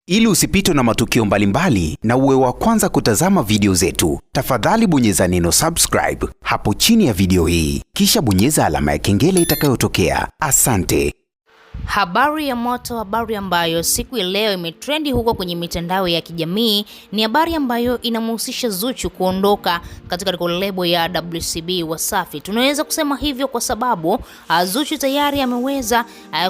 Ili usipitwe na matukio mbalimbali na uwe wa kwanza kutazama video zetu, tafadhali bonyeza neno subscribe hapo chini ya video hii, kisha bonyeza alama ya kengele itakayotokea. Asante. Habari ya moto, habari ambayo siku ya leo imetrendi huko kwenye mitandao ya kijamii ni habari ambayo inamhusisha Zuchu kuondoka katika lebo ya WCB Wasafi. Tunaweza kusema hivyo kwa sababu Zuchu tayari ameweza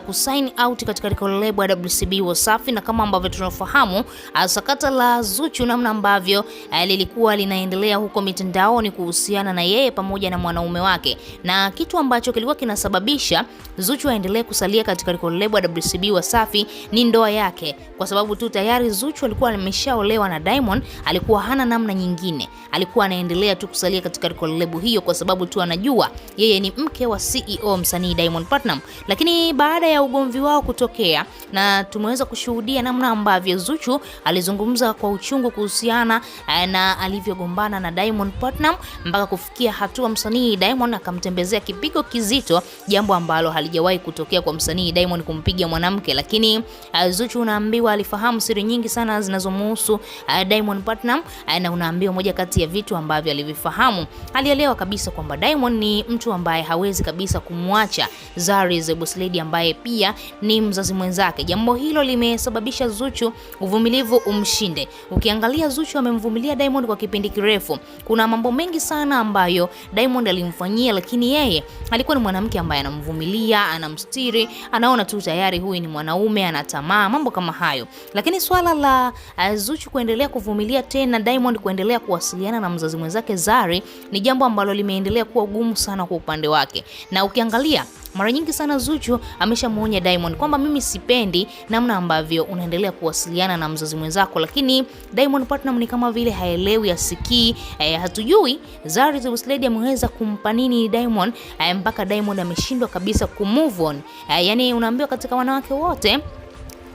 kusign out katika lebo ya WCB Wasafi, na kama ambavyo tunafahamu sakata la Zuchu namna ambavyo lilikuwa linaendelea huko mitandaoni kuhusiana na yeye pamoja na mwanaume wake, na kitu ambacho kilikuwa kinasababisha Zuchu aendelee kusalia katika lebo ya WCB Wasafi ni ndoa yake, kwa sababu tu tayari Zuchu alikuwa ameshaolewa na Diamond, alikuwa hana namna nyingine, alikuwa anaendelea tu kusalia katika lebo hiyo kwa sababu tu anajua yeye ni mke wa CEO msanii Diamond Platnumz. Lakini baada ya ugomvi wao kutokea, na tumeweza kushuhudia namna ambavyo Zuchu alizungumza kwa uchungu kuhusiana na alivyogombana na Diamond Platnumz mpaka kufikia hatua msanii Diamond akamtembezea kipigo kizito, jambo ambalo halijawahi kutokea kwa msanii Diamond kumpiga mwanamke. Lakini Zuchu unaambiwa alifahamu siri nyingi sana zinazomhusu Diamond Platnumz, na unaambiwa moja kati ya vitu ambavyo alivifahamu, alielewa kabisa kwamba Diamond ni mtu ambaye hawezi kabisa kumwacha Zari the Boss Lady ambaye pia ni mzazi mwenzake. Jambo hilo limesababisha Zuchu uvumilivu umshinde. Ukiangalia Zuchu amemvumilia Diamond kwa kipindi kirefu. Kuna mambo mengi sana ambayo Diamond alimfanyia, lakini yeye alikuwa ni mwanamke ambaye anamvumilia, anamstiri, anaona tu tayari huyu ni mwanaume, anatamaa, mambo kama hayo. Lakini swala la Zuchu kuendelea kuvumilia tena Diamond kuendelea kuwasiliana na mzazi mwenzake Zari ni jambo ambalo limeendelea kuwa gumu sana kwa upande wake. Na ukiangalia mara nyingi sana Zuchu ameshamuonya Diamond kwamba mimi sipendi namna ambavyo unaendelea kuwasiliana na mzazi mwenzako, lakini Diamond Platnumz ni kama vile haelewi, asikii. Hatujui Zari the Boss Lady ameweza kumpa nini Diamond mpaka Diamond ameshindwa kabisa kumove on. Yani unaambiwa katika wanawake wote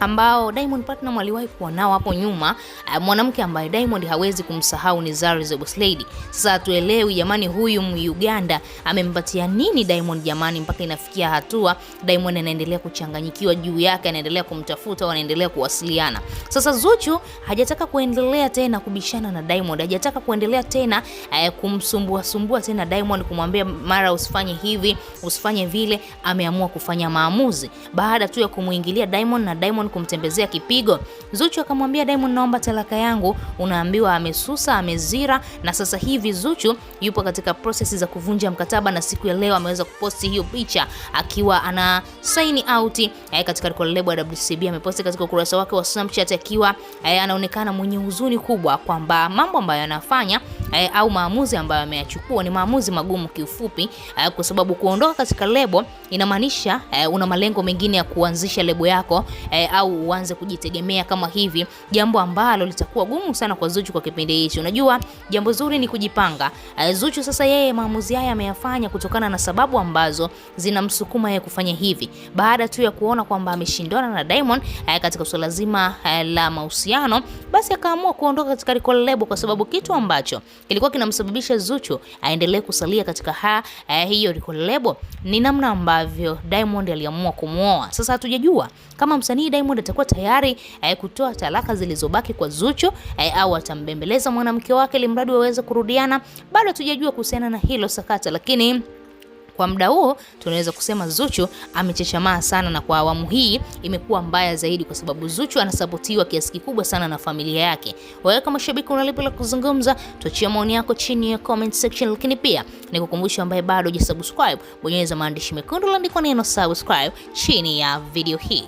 ambao Diamond Platnumz aliwahi kuwa nao hapo nyuma, mwanamke ambaye Diamond hawezi kumsahau ni Zari the Boss Lady. Sasa tuelewi jamani, huyu Uganda amempatia nini Diamond jamani, mpaka inafikia hatua Diamond anaendelea kuchanganyikiwa juu yake, anaendelea kumtafuta, wanaendelea kuwasiliana. Sasa Zuchu hajataka kuendelea tena kubishana na Diamond, hajataka kuendelea tena kumsumbua tena Diamond, kumwambia mara usifanye hivi, usifanye vile. Ameamua kufanya maamuzi baada tu ya kumuingilia Diamond na Diamond kumtembezea kipigo. Zuchu akamwambia Diamond, naomba talaka yangu. Unaambiwa amesusa, amezira, na sasa hivi Zuchu yupo katika process za kuvunja mkataba, na siku ya leo ameweza kuposti hiyo picha akiwa ana sign out katika lebo ya WCB. Ameposti katika ukurasa wake wa Snapchat akiwa anaonekana mwenye huzuni kubwa kwamba mambo ambayo anafanya au maamuzi ambayo ameyachukua ni maamuzi magumu kiufupi, kwa sababu kuondoka katika lebo inamaanisha una malengo mengine ya kuanzisha lebo yako au uanze kujitegemea kama hivi, jambo ambalo litakuwa gumu sana kwa Zuchu kwa kipindi hicho. Unajua jambo zuri ni kujipanga. Zuchu sasa yeye maamuzi haya ameyafanya kutokana na sababu ambazo zinamsukuma yeye kufanya hivi, baada tu ya kuona kwamba ameshindana na Diamond katika swala zima la mahusiano, basi akaamua kuondoka katika lebo, kwa sababu kitu ambacho kilikuwa kinamsababisha Zuchu aendelee kusalia katika hiyo lebo ni namna ambavyo Diamond aliamua kumuoa. Sasa hatujajua kama msanii Diamond atakuwa tayari kutoa talaka zilizobaki kwa Zuchu au atambembeleza mwanamke wake ili mradi waweze kurudiana. Bado hatujajua kuhusiana na hilo sakata, lakini kwa muda huo tunaweza kusema Zuchu amechechamaa sana, na kwa awamu hii imekuwa mbaya zaidi kwa sababu Zuchu anasapotiwa kiasi kikubwa sana na familia yake. Wewe kama shabiki unalipi la kuzungumza? Tuachie maoni yako chini ya comment section, lakini pia nikukumbusha ambaye bado hujasubscribe, bonyeza maandishi mekundu yaliyoandikwa neno subscribe chini ya video hii.